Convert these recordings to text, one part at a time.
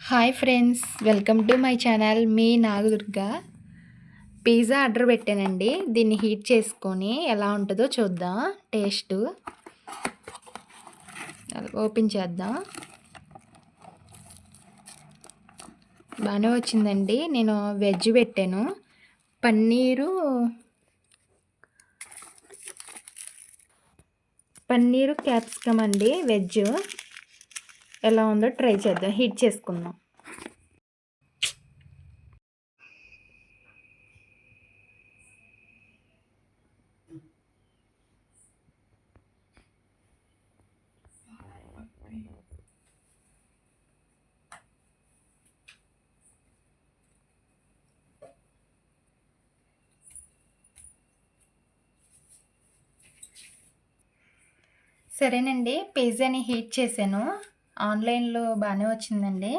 Hi friends, welcome to my channel. Me Nagadurga. Pizza order పెట్టానండి. దీన్ని heat చేసుకొని ఎలా ఉంటుందో చూద్దాం. టేస్ట్ ఓపెన్ చేద్దాం. బాగానే వచ్చిందండి. నేను వెజ్ పెట్టాను. పన్నీరు క్యాప్సికమ్ అండి. వెజ్ ఎలా ఉందో ట్రై చేద్దాం. హీట్ చేసుకుందాం. సరేనండి, పిజ్జాని హీట్ చేశాను. ఆన్లైన్లో బాగానే వచ్చిందండి.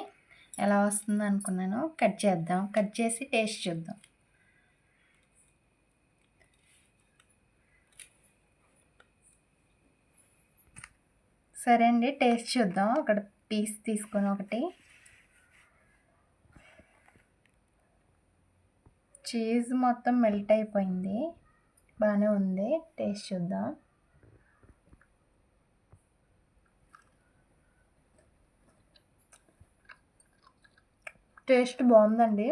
ఎలా వస్తుందో అనుకున్నాను. కట్ చేద్దాం. కట్ చేసి టేస్ట్ చూద్దాం. సరే అండి, టేస్ట్ చూద్దాం. ఒకటి పీస్ తీసుకొని చీజ్ మొత్తం మెల్ట్ అయిపోయింది. బాగానే ఉంది. టేస్ట్ చూద్దాం. టేస్ట్ బాగుందండి.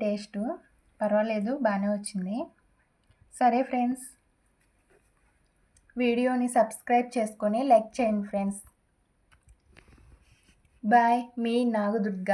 టేస్ట్ పర్వాలేదు, బాగానే వచ్చింది. సరే ఫ్రెండ్స్, వీడియోని సబ్స్క్రైబ్ చేసుకొని లైక్ చేయండి ఫ్రెండ్స్. బాయ్. మీ నాగదుర్గ.